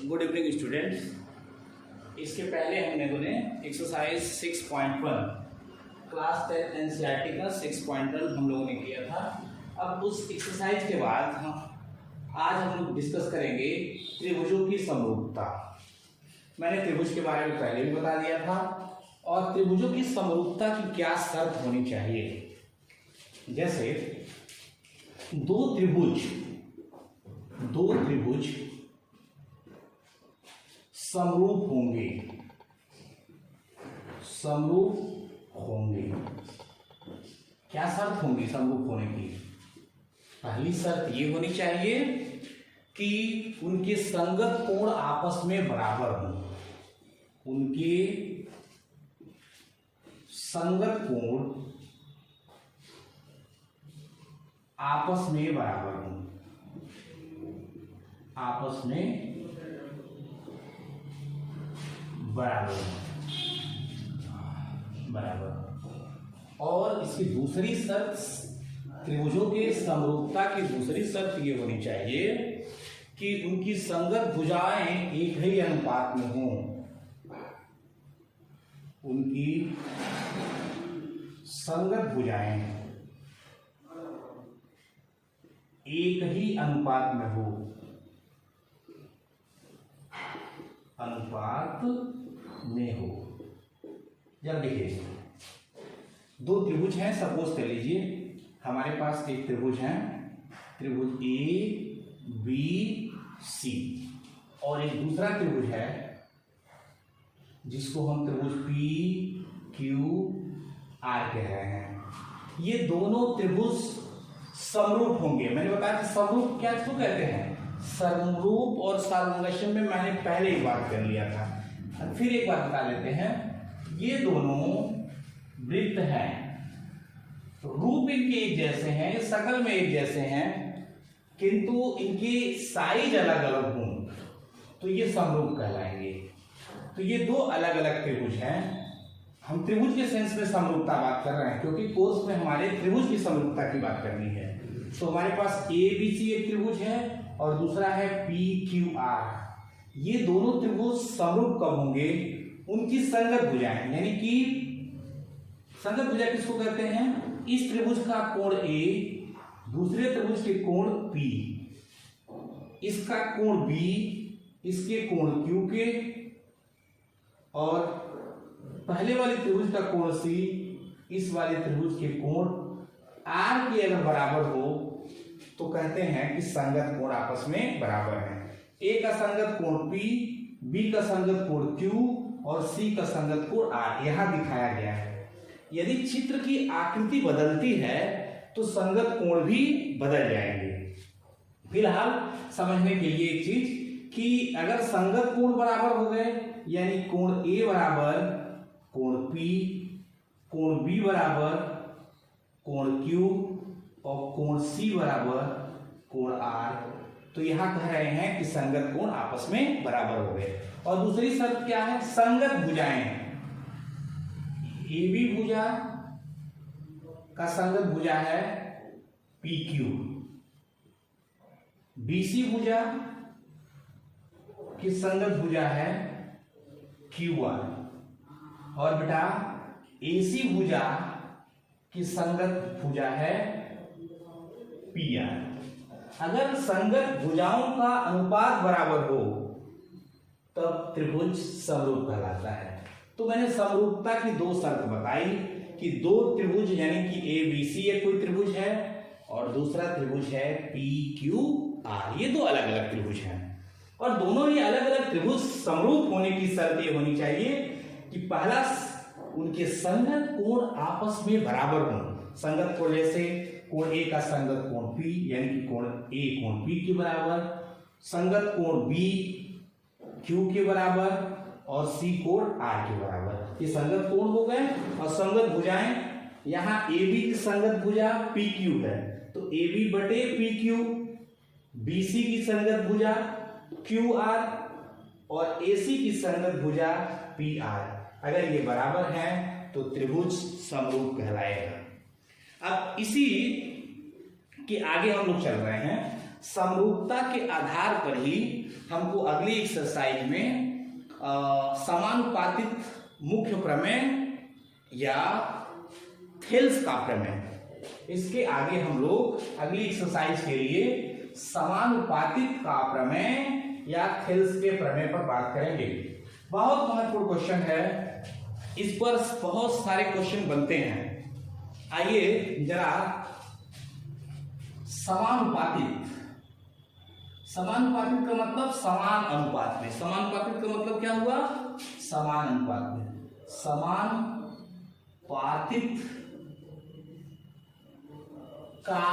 Good evening students. इसके पहले हम लोगों ने एक्सरसाइज 6.1 क्लास 10 एनसीईआरटी का 6.1 हम लोगों ने किया था। अब उस एक्सरसाइज के बाद आज हम लोग डिस्कस करेंगे त्रिभुजों की समरूपता। मैंने त्रिभुज के बारे में पहले भी बता दिया था और त्रिभुजों की समरूपता की क्या शर्त होनी चाहिए। जैसे दो त्रिभुज समरूप होंगे। क्या शर्त होंगी समरूप होने की? पहली शर्त ये होनी चाहिए कि उनके संगत कोण आपस में बराबर हों। उनके संगत कोण आपस में बराबर हों। बराबर। और इसकी दूसरी शर्त, त्रिभुजों के समरूपता की दूसरी शर्त ये होनी चाहिए कि उनकी संगत भुजाएं एक ही अनुपात में हों। उनकी संगत भुजाएं एक ही अनुपात में हो। जब देखिए दो त्रिभुज हैं, सपोज कर लीजिए हमारे पास एक त्रिभुज है, त्रिभुज ए बी सी, और एक दूसरा त्रिभुज है जिसको हम त्रिभुज पी क्यू आर कह रहे हैं। ये दोनों त्रिभुज समरूप होंगे। मैंने बताया कि समरूप क्या इसको कहते हैं? समरूप और सामंजस्य में मैंने पहले ही बात कर लिया था। फिर एक बात बता देते हैं, ये दोनों वृत्त हैं, रूप इनके एक जैसे हैं, शकल में एक जैसे हैं, किंतु इनकी साइज अलग अलग हों तो ये समरूप कहलाएंगे। तो ये दो अलग अलग त्रिभुज हैं। हम त्रिभुज के सेंस में समरूपता बात कर रहे हैं क्योंकि कोर्स में हमारे त्रिभुज की समरूपता की बात करनी है। तो हमारे पास ए बी सी एक त्रिभुज है और दूसरा है पी क्यू आर। ये दोनों त्रिभुज समरूप कब होंगे? उनकी संगत भुजाएं, यानी कि संगत भुजा किसको कहते हैं? इस त्रिभुज का कोण ए, दूसरे त्रिभुज के कोण पी, इसका कोण बी, इसके कोण क्यू के, और पहले वाले त्रिभुज का कोण सी, इस वाले त्रिभुज के कोण आर के अगर बराबर हो तो कहते हैं कि संगत कोण आपस में बराबर है। ए का संगत कोण पी, बी का संगत कोण क्यू और सी का संगत कोण आर यहां दिखाया गया है। यदि चित्र की आकृति बदलती है तो संगत कोण भी बदल जाएंगे। फिलहाल समझने के लिए एक चीज कि अगर संगत कोण बराबर हो गए, यानी कोण ए बराबर कोण पी, कोण बी बराबर कोण क्यू और कोण सी बराबर कोण आर, तो यहां कह रहे हैं कि संगत कोण आपस में बराबर हो गए। और दूसरी शर्त क्या है? संगत भुजाएं। ए बी भुजा का संगत भुजा है पी क्यू, बी सी भुजा की संगत भुजा है क्यू आर, और बेटा ए सी भुजा की संगत भुजा है पी आर। अगर संगत भुजाओं का अनुपात बराबर हो तब त्रिभुज समरूप कहलाता है। तो मैंने समरूपता की दो शर्त बताई कि दो त्रिभुज यानी कि ए बी सी एक कोई त्रिभुज है और दूसरा त्रिभुज है पी क्यू आर। ये दो अलग अलग त्रिभुज हैं और दोनों ही अलग अलग त्रिभुज समरूप होने की शर्त ये होनी चाहिए कि पहला उनके संगत कोण आपस में बराबर हों। संगत कोण जैसे कोण ए का संगत कोण पी, यानी कि कोण ए कोण पी के बराबर, संगत कोण बी क्यू के बराबर और सी कोण आर के बराबर। ये संगत कोण हो गए। और संगत भुजाएं, यहां ए बी की संगत भुजा पी क्यू है तो ए बी बटे पी क्यू, बी सी की संगत भुजा क्यू आर और ए सी की संगत भुजा पी आर। अगर ये बराबर है तो त्रिभुज समरूप कहलाएगा। अब इसी के आगे हम लोग चल रहे हैं। समरूपता के आधार पर ही हमको अगली एक्सरसाइज में समानुपातिक मुख्य प्रमेय या थेल्स का प्रमेय, इसके आगे हम लोग अगली एक्सरसाइज के लिए समानुपातिक का प्रमेय या थेल्स के प्रमेय पर बात करेंगे। बहुत महत्वपूर्ण क्वेश्चन है, इस पर बहुत सारे क्वेश्चन बनते हैं। आइए जरा समानुपातिक, समानुपातिक का मतलब समान अनुपात में, समानुपातिक का मतलब क्या हुआ? समान अनुपात में, समानुपातिक का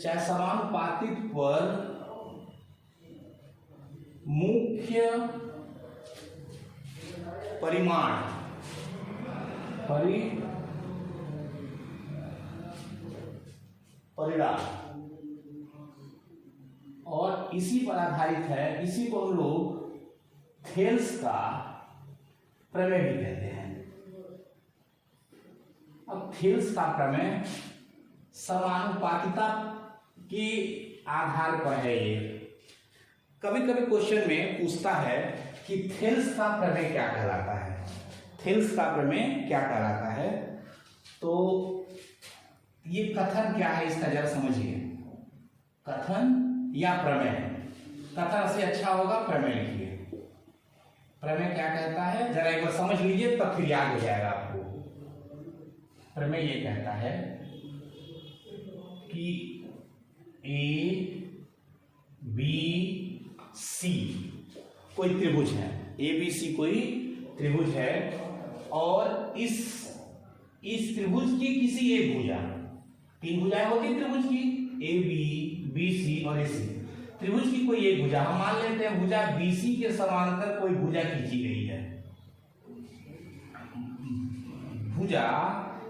चाहे समानुपातिक पर मुख्य परिमाण परिणाम और इसी पर आधारित है, इसी को हम लोग थेल्स का प्रमेय भी कहते हैं। अब थेल्स का प्रमेय समानुपातिकता के आधार पर है। ये कभी कभी क्वेश्चन में पूछता है कि थेल्स का प्रमेय क्या कहलाता है, थेल्स का प्रमेय क्या कहलाता है। तो ये कथन क्या है इसका जरा समझिए, कथन या प्रमेय। कथन से अच्छा होगा प्रमेय लिखिए। प्रमेय क्या कहता है जरा एक बार समझ लीजिए, तब फिर याद हो जाएगा आपको। प्रमेय ये कहता है कि ए बी सी कोई त्रिभुज है, ए बी सी कोई त्रिभुज है, और इस त्रिभुज की किसी एक भुजा, तीन भुजाएं होती त्रिभुज की, ए बी सी और ए सी, त्रिभुज की कोई एक भुजा, हम मान लेते हैं भुजा बीसी के समांतर कोई भुजा खींची गई है, भुजा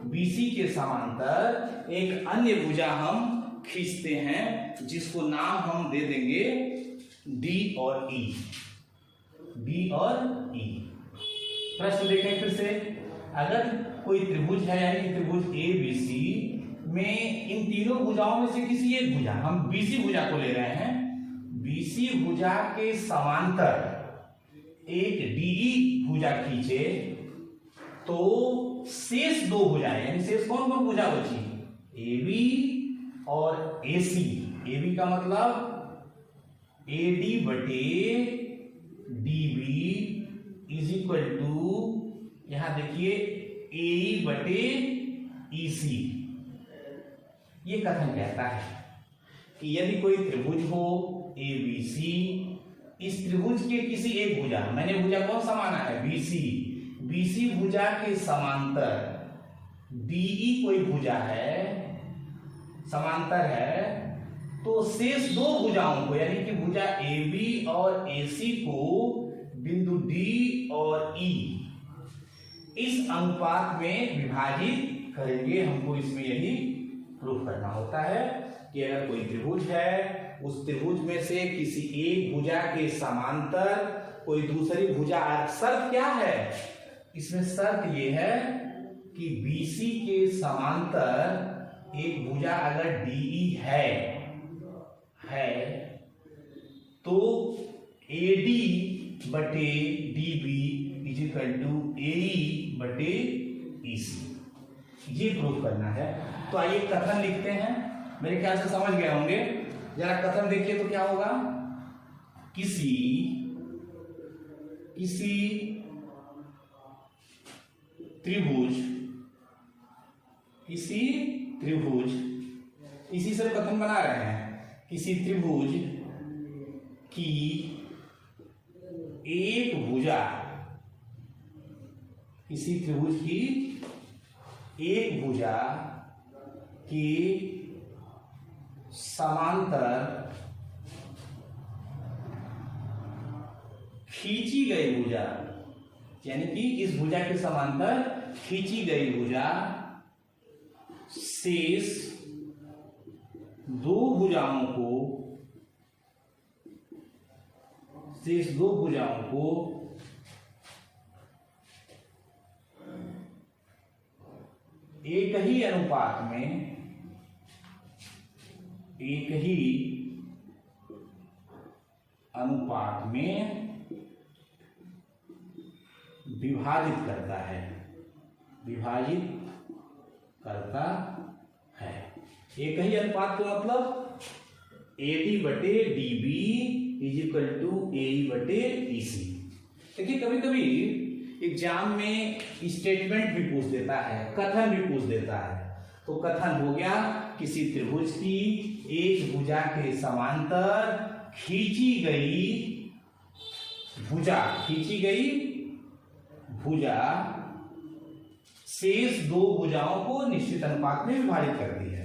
बीसी के समांतर एक अन्य भुजा हम खींचते हैं जिसको नाम हम दे देंगे डी और ई, डी और ई। प्रश्न देखें फिर से, अगर कोई त्रिभुज है यानी कि त्रिभुज ए बी सी में इन तीनों भुजाओं में से किसी एक भुजा, हम बीसी भुजा को ले रहे हैं, बीसी भुजा के समांतर एक डीई भुजा खींचे तो शेष दो भुजाएं, यानी शेष कौन कौन भुजा बची? ए बी और ए सी। ए बी का मतलब ए डी बटे D B is equal to, यहां देखिए ए ई बटे ई सी। ये कथन कहता है कि यदि कोई त्रिभुज हो ए बी सी, इस त्रिभुज के किसी एक भुजा, मैंने भुजा कौन सा माना है? बीसी, बीसी भुजा के समांतर डीई कोई भुजा है, समांतर है, तो शेष दो भुजाओं को यानी कि भुजा ए बी और ए सी को बिंदु डी और ई इस अनुपात में विभाजित करेंगे। हमको इसमें यही प्रूफ करना होता है कि अगर कोई त्रिभुज है, उस त्रिभुज में से किसी एक भुजा के समांतर कोई दूसरी भुजा, शर्त क्या है इसमें? शर्त ये है कि बीसी के समांतर एक भुजा अगर डीई है तो एडी बटे डीबी इज इक्वल टू एई बटे ईसी, ये प्रूफ करना है। तो आइए कथन लिखते हैं, मेरे ख्याल से समझ गए होंगे। जरा कथन देखिए तो क्या होगा? किसी त्रिभुज, इसी से कथन बना रहे हैं, किसी त्रिभुज की एक भुजा, किसी त्रिभुज की एक भुजा की समांतर खींची गई भुजा, यानी कि इस भुजा के समांतर खींची गई भुजा शेष दो भुजाओं को एक ही अनुपात में एक ही अनुपात में विभाजित करता है, विभाजित करता है। एक ही अनुपात का मतलब AD/DB is equal to AE/EC। देखिए कभी कभी एग्जाम में स्टेटमेंट भी पूछ देता है, कथन भी पूछ देता है। तो कथन हो गया, किसी त्रिभुज की एक भुजा के समांतर खींची गई भुजा शेष दो भुजाओं को निश्चित अनुपात में विभाजित करती है।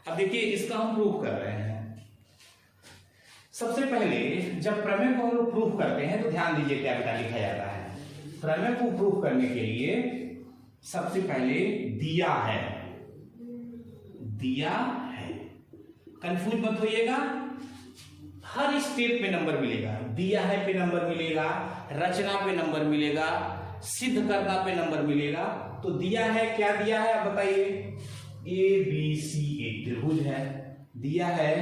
अब देखिए इसका हम प्रूफ कर रहे हैं। सबसे पहले जब प्रमेय को हम लोग प्रूफ करते हैं तो ध्यान दीजिए क्या बेटा लिखा जाता है। प्रमेय को प्रूफ करने के लिए सबसे पहले दिया है, कंफ्यूज मत होइएगा, हर स्टेप में नंबर मिलेगा। दिया है पे नंबर मिलेगा, रचना पे नंबर मिलेगा, सिद्ध करना पे नंबर मिलेगा। तो दिया है, क्या दिया है आप बताइए। ABC एक त्रिभुज है, दिया है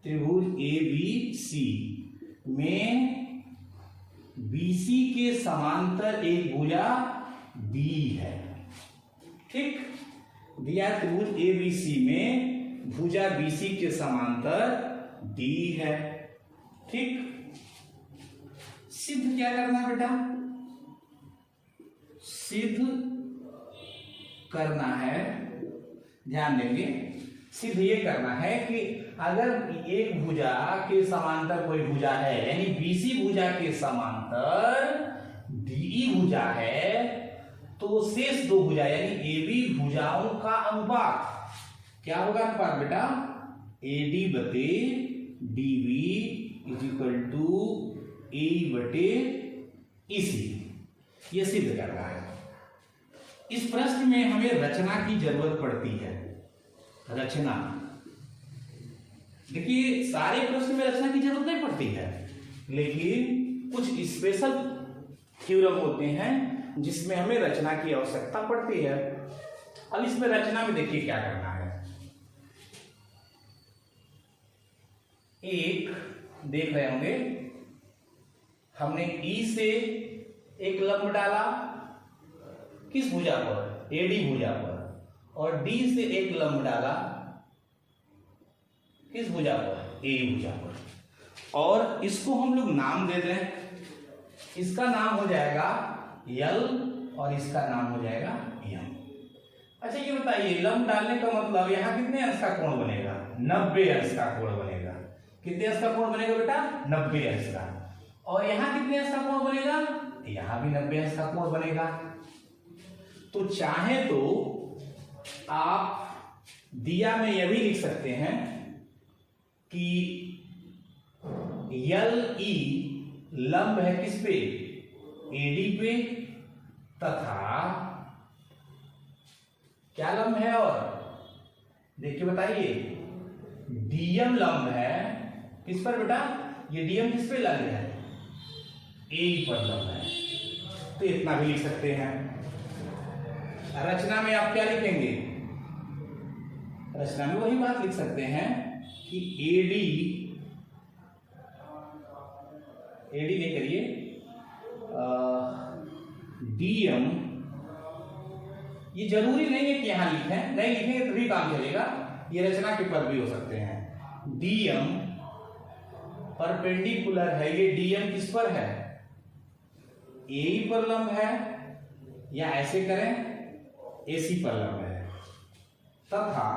त्रिभुज ABC में BC के समांतर एक भुजा D है। ठीक, दिया त्रिभुज ABC में भुजा BC के समांतर D है। ठीक, सिद्ध क्या करना बेटा, सिद्ध करना है, ध्यान देंगे, सिद्ध ये करना है कि अगर एक भुजा के समांतर कोई भुजा है, यानी BC भुजा के समांतर DE भुजा है, तो शेष दो भुजा यानी AB भुजाओं का अनुपात क्या होगा अनुपात बेटा, AD/DB is equal to AE/EC। ये सिद्ध करना है। इस प्रश्न में हमें रचना की जरूरत पड़ती है। रचना, देखिए सारे प्रश्न में रचना की जरूरत नहीं पड़ती है, लेकिन कुछ स्पेशल थ्योरम होते हैं जिसमें हमें रचना की आवश्यकता पड़ती है। अब इसमें रचना में देखिए क्या करना है। एक देख रहे होंगे, हमने E से एक लंब डाला किस भुजा पर, AD भुजा पर, और D से एक लंब डाला किस भुजा पर, AE भुजा पर, और इसको हम लोग नाम दे दें। इसका नाम हो जाएगा L और इसका नाम हो जाएगा M। अच्छा ये बताइए, लंब डालने का मतलब यहाँ कितने अंश का कोण बनेगा, 90 अंश का कोण बनेगा। कितने अंश का कोण बनेगा बेटा, 90 अंश का। और यहाँ कितने अंश का कोण बनेगा, यहाँ भी 90 अंश का कोण बनेगा। तो चाहे तो आप दिया में यह भी लिख सकते हैं कि LE लंब है किस पे, AD पे, तथा क्या लंब है, और देखिए बताइए DM लंब है किस पर बेटा, ये DM किस पे लंब है, AE पर लंब है। तो इतना भी लिख सकते हैं। रचना में आप क्या लिखेंगे, रचना में वही बात लिख सकते हैं कि AD नहीं करिए, DM, ये जरूरी नहीं है कि यहां लिखें, नहीं लिखेंगे तो भी काम चलेगा, ये रचना के पद भी हो सकते हैं। DM परपेंडिकुलर है, ये DM किस पर है, AE पर लंब है, या ऐसे करें AC पर लंब है, तथा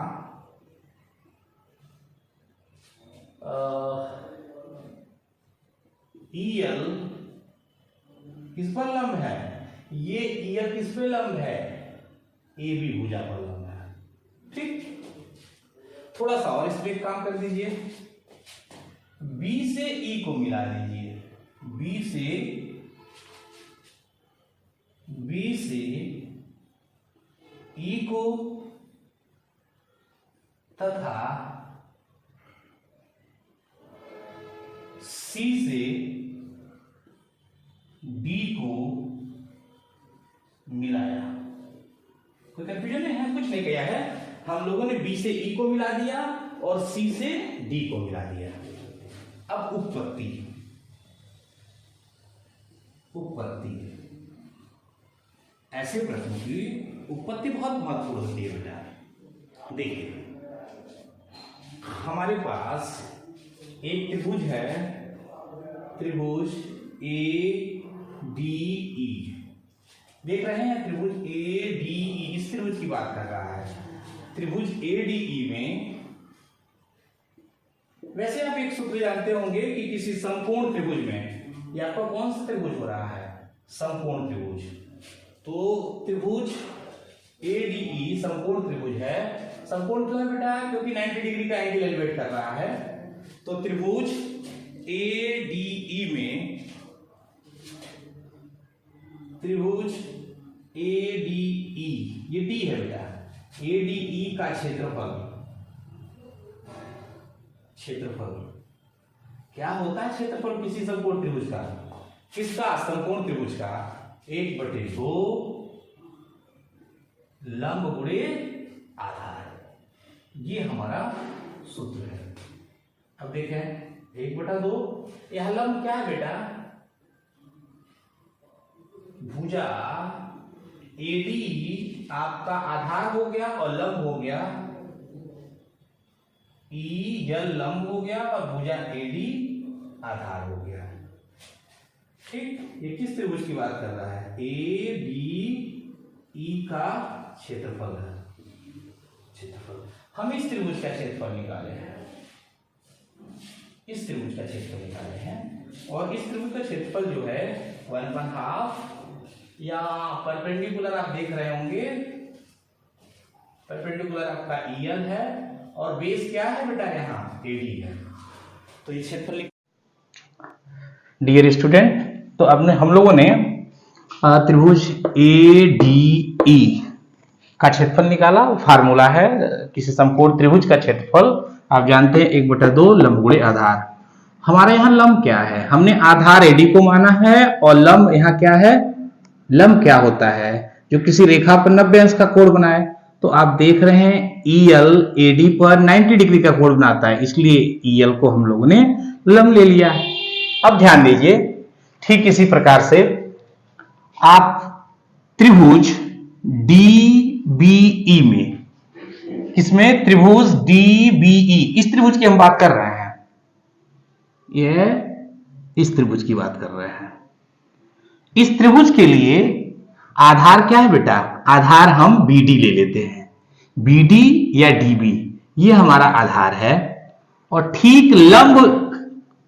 EL किस पर लंब है, ये EL किस पे लंब है, AB भुजा पर लंब है। ठीक, थोड़ा सा और इसमें काम कर दीजिए, B से E को मिला दीजिए, B से E को, तथा C से D को मिलाया। कोई कंफ्यूजन नहीं है, कुछ नहीं किया है, हम लोगों ने B से E को मिला दिया और सी से डी को मिला दिया। अब उत्पत्ति ऐसे प्रश्नों की उत्पत्ति बहुत महत्वपूर्ण होती है बेटा। देखिए हमारे पास एक त्रिभुज है, त्रिभुज ए डी ई, देख रहे हैं त्रिभुज ए डी ई, इस त्रिभुज की बात कर रहा है। त्रिभुज ए डी ई में वैसे आप एक सूत्र जानते होंगे कि किसी समकोण त्रिभुज में, ये आपका कौन सा त्रिभुज हो रहा है, समकोण त्रिभुज। तो त्रिभुज ए डी ई समकोण त्रिभुज है। समकोण क्यों है बेटा? क्योंकि 90 डिग्री का एंगल एलिवेट कर रहा है। तो त्रिभुज ए डी ई में, त्रिभुज ए डी ई, ये डी है बेटा, ए डी ई का क्षेत्रफल क्या होता है? क्षेत्रफल किसी समकोण त्रिभुज का, किसका? समकोण त्रिभुज का 1/2 लंब गुणे आधार, ये हमारा सूत्र है। अब देखें 1/2, यह लंब क्या है बेटा? भुजा एडी आपका आधार हो गया और लंब हो गया ई, जल लंब हो गया और भुजा एडी आधार हो गया। ठीक, ये किस त्रिभुज की बात कर रहा है? ए बी ई का क्षेत्रफल है। हम इस त्रिभुज का क्षेत्रफल निकाले हैं, और इस त्रिभुज का क्षेत्रफल जो है 1/2, या परपेंडिकुलर आप देख रहे होंगे, परपेंडिकुलर आपका EL है और बेस क्या है बेटा? यहाँ AD है। तो ये क्षेत्रफल। डियर स्टूडेंट, तो अब हम लोगों ने त्रिभुज ADE का क्षेत्रफल निकाला। फार्मूला है किसी समकोण त्रिभुज का क्षेत्रफल, आप जानते हैं 1/2 लंब गुणे आधार। हमारे यहाँ लंब क्या है? हमने आधार AD को माना है, और लंब यहाँ क्या है? लंब क्या होता है? जो किसी रेखा पर 90 अंश का कोण बनाए। तो आप देख रहे हैं EL AD पर 90 डिग्री का कोण बनाता है, इसलिए EL को हम लोगों ने लंब ले लिया। अब ध्यान दीजिए, ठीक इसी प्रकार से आप त्रिभुज DBE में, किसमें? त्रिभुज DBE, इस त्रिभुज की हम बात कर रहे हैं, यह इस त्रिभुज की बात कर रहे हैं। इस त्रिभुज के लिए आधार क्या है बेटा? आधार हम BD ले लेते हैं, BD या DB, ये हमारा आधार है। और ठीक लंब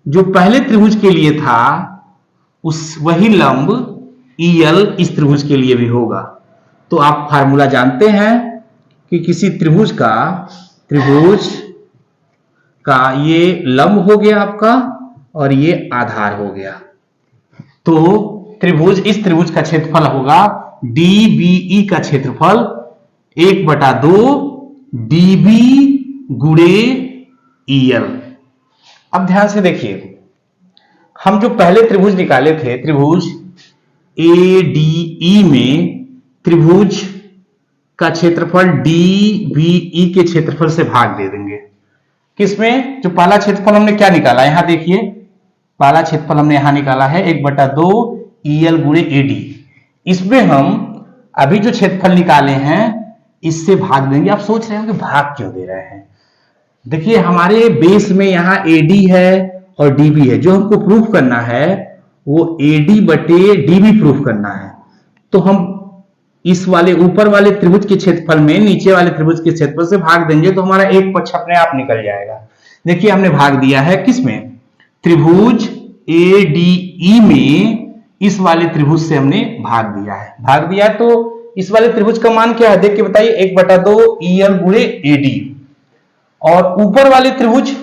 जो पहले त्रिभुज के लिए था, उस वही लंब EL इस त्रिभुज के लिए भी होगा। तो आप फार्मूला जानते हैं कि किसी त्रिभुज का ये लंब हो गया आपका, और ये आधार हो गया। तो इस त्रिभुज का क्षेत्रफल होगा DBE का क्षेत्रफल 1/2 DB गुणे EL। अब ध्यान से देखिए, हम जो पहले त्रिभुज निकाले थे, त्रिभुज ADE में त्रिभुज का क्षेत्रफल DBE के क्षेत्रफल से भाग दे देंगे। किसमें? जो पहला क्षेत्रफल हमने क्या निकाला, यहां देखिए, पहला क्षेत्रफल हमने यहां निकाला है 1/2 EL गुणे AD। इसमें हम अभी जो क्षेत्रफल निकाले हैं इससे भाग देंगे। आप सोच रहे हो कि भाग क्यों दे रहे हैं? देखिए हमारे बेस में यहाँ AD है और DB है, जो हमको प्रूफ करना है वो AD/DB प्रूफ करना है। तो हम इस वाले ऊपर वाले त्रिभुज के क्षेत्रफल में नीचे वाले त्रिभुज के क्षेत्रफल से भाग देंगे, तो हमारा एक पक्ष अपने आप निकल जाएगा। देखिए हमने भाग दिया है किसमें? त्रिभुज ADE में इस वाले त्रिभुज से हमने भाग दिया है। तो इस वाले त्रिभुज का मान क्या है देख के बताइए, 1/2 EL गुणे AD। और ऊपर वाले त्रिभुज,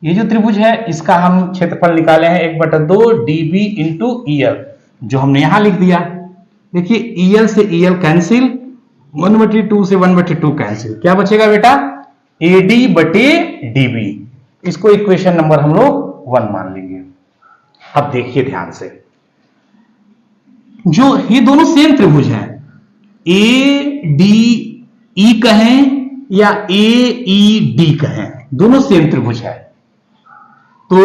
ये जो त्रिभुज है इसका हम क्षेत्रफल निकाले हैं 1/2 DB इंटू EL, जो हमने यहां लिख दिया। देखिए EL से EL कैंसिल, 1/2 से 1/2 कैंसिल, क्या बचेगा बेटा? AD/DB। इसको इक्वेशन नंबर हम लोग 1 मान लेंगे। अब देखिए ध्यान से, जो ये दोनों सेम त्रिभुज हैं, ADE कहें या AED कहें, दोनों सेम त्रिभुज है। तो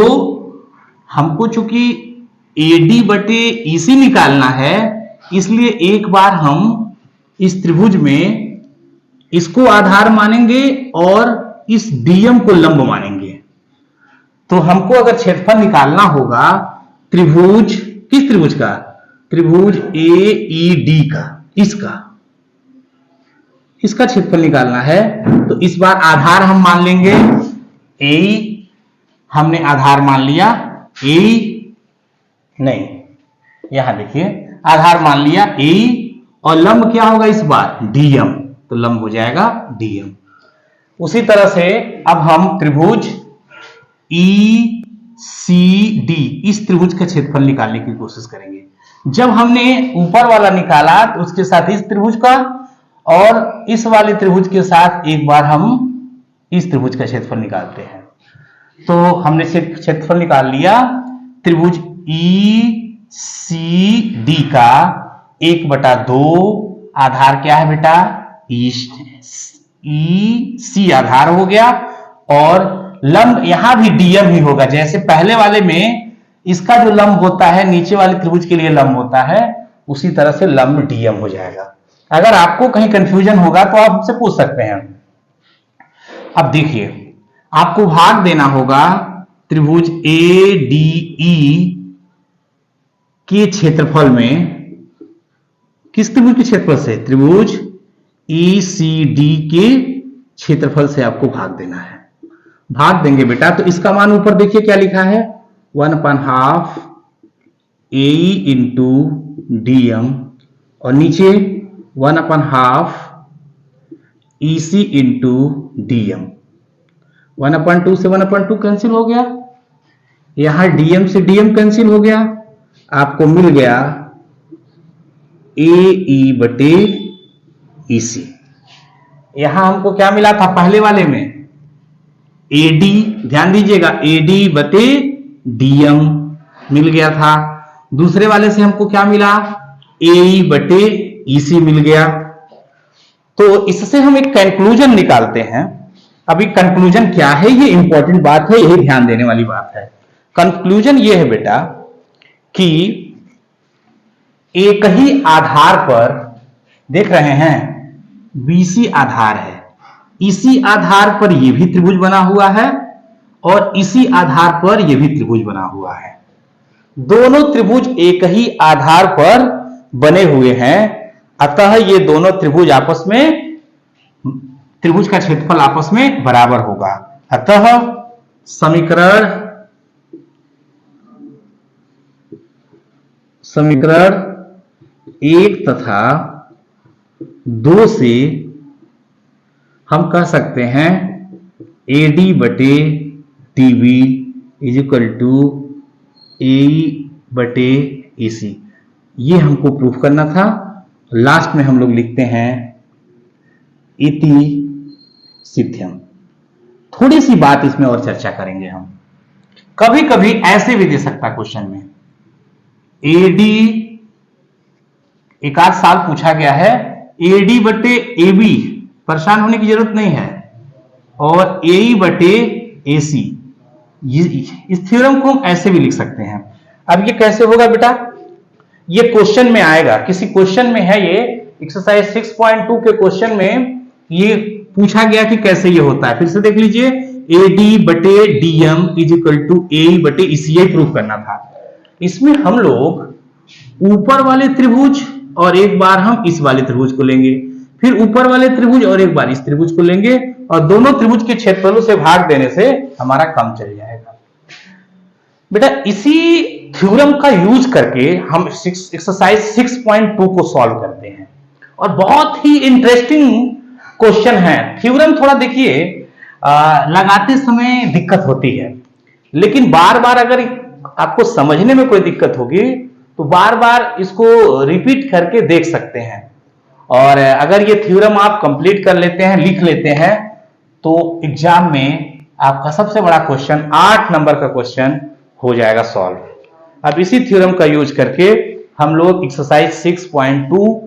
हमको चूंकि AD बटे EC निकालना है, इसलिए एक बार हम इस त्रिभुज में इसको आधार मानेंगे और इस DM को लंब मानेंगे। तो हमको अगर क्षेत्रफल निकालना होगा त्रिभुज, किस त्रिभुज का? त्रिभुज AED का, इसका क्षेत्रफल निकालना है। तो इस बार आधार हम मान लेंगे AE, हमने आधार मान लिया AE, नहीं यहां देखिए आधार मान लिया AE, और लंब क्या होगा इस बार? DM, तो लंब हो जाएगा DM। उसी तरह से अब हम त्रिभुज ECD, इस त्रिभुज का क्षेत्रफल निकालने की कोशिश करेंगे। जब हमने ऊपर वाला निकाला तो उसके साथ इस त्रिभुज का, और इस वाले त्रिभुज के साथ एक बार हम इस त्रिभुज का क्षेत्रफल निकालते हैं। तो हमने क्षेत्रफल निकाल लिया त्रिभुज ECD का 1/2, आधार क्या है बेटा? EC आधार हो गया, और लंब यहां भी DM ही होगा। जैसे पहले वाले में इसका जो लंब होता है नीचे वाले त्रिभुज के लिए लंब होता है, उसी तरह से लंब DM हो जाएगा। अगर आपको कहीं कंफ्यूजन होगा तो आप हमसे पूछ सकते हैं। अब देखिए, आपको भाग देना होगा त्रिभुज ADE के क्षेत्रफल में, किस त्रिभुज के क्षेत्रफल से? त्रिभुज ECD के क्षेत्रफल से आपको भाग देना है। भाग देंगे बेटा, तो इसका मान ऊपर देखिए क्या लिखा है, 1/2 AE इंटू DM, और नीचे 1/2 EC इंटू DM। 1/2 से 1/2 कैंसिल हो गया, यहां DM से DM कैंसिल हो गया, आपको मिल गया AE बटे EC। यहां हमको क्या मिला था पहले वाले में? AD, ध्यान दीजिएगा, AD बटे DM मिल गया था। दूसरे वाले से हमको क्या मिला? AE बटे EC मिल गया। तो इससे हम एक कंक्लूजन निकालते हैं। अभी कंक्लूजन क्या है, ये इंपॉर्टेंट बात है, यही ध्यान देने वाली बात है। कंक्लूजन ये है बेटा कि एक ही आधार पर, देख रहे हैं BC आधार है, इसी आधार पर यह भी त्रिभुज बना हुआ है, और इसी आधार पर यह भी त्रिभुज बना हुआ है। दोनों त्रिभुज एक ही आधार पर बने हुए हैं, अतः ये दोनों त्रिभुज आपस में, त्रिभुज का क्षेत्रफल आपस में बराबर होगा। अतः समीकरण 1 तथा 2 से हम कह सकते हैं AD बटे DB is equal to AE बटे EC। ये हमको प्रूफ करना था। लास्ट में हम लोग लिखते हैं इति सिद्ध्यम। थोड़ी सी बात इसमें और चर्चा करेंगे हम। कभी कभी ऐसे भी दे सकता क्वेश्चन में, AD, एक आध साल पूछा गया है AD बटे AB, परेशान होने की जरूरत नहीं है, और AE बटे AC। इस थ्योरम को हम ऐसे भी लिख सकते हैं। अब ये कैसे होगा बेटा? ये क्वेश्चन में आएगा, किसी क्वेश्चन में है, ये एक्सरसाइज 6.2 के क्वेश्चन में ये पूछा गया कि कैसे ये होता है। फिर से देख लीजिए, AD बटे DM is equal to AE बटे EC, यही प्रूफ करना था। इसमें हम लोग ऊपर वाले त्रिभुज और एक बार हम इस वाले त्रिभुज को लेंगे, फिर ऊपर वाले त्रिभुज और एक बार इस त्रिभुज को लेंगे, और दोनों त्रिभुज के क्षेत्रफलों से भाग देने से हमारा काम चल जाएगा। बेटा इसी थ्योरम का यूज करके हम एक्सरसाइज 6.2 को सॉल्व करते हैं, और बहुत ही इंटरेस्टिंग क्वेश्चन है। थ्योरम थोड़ा देखिए लगाते समय दिक्कत होती है, लेकिन बार बार अगर आपको समझने में कोई दिक्कत होगी तो बार बार इसको रिपीट करके देख सकते हैं। और अगर ये थ्योरम आप कंप्लीट कर लेते हैं, लिख लेते हैं, तो एग्जाम में आपका सबसे बड़ा क्वेश्चन 8 नंबर का क्वेश्चन हो जाएगा सॉल्व। अब इसी थ्योरम का यूज करके हम लोग एक्सरसाइज 6.2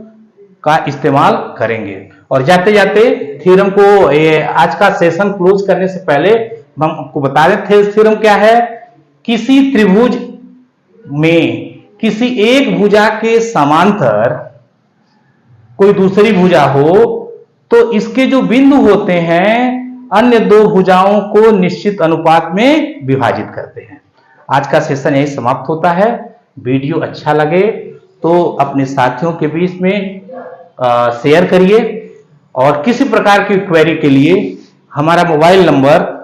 का इस्तेमाल करेंगे। और जाते जाते थ्योरम को आज का सेशन क्लोज करने से पहले हम आपको बता दें थ्योरम क्या है। किसी त्रिभुज में किसी एक भुजा के समांतर कोई दूसरी भुजा हो तो इसके जो बिंदु होते हैं अन्य दो भुजाओं को निश्चित अनुपात में विभाजित करते हैं। आज का सेशन यही समाप्त होता है। वीडियो अच्छा लगे तो अपने साथियों के बीच में शेयर करिए और किसी प्रकार की क्वेरी के लिए हमारा मोबाइल नंबर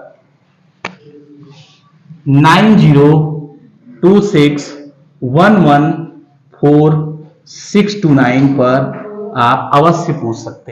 9026114629 पर आप अवश्य पूछ सकते हैं।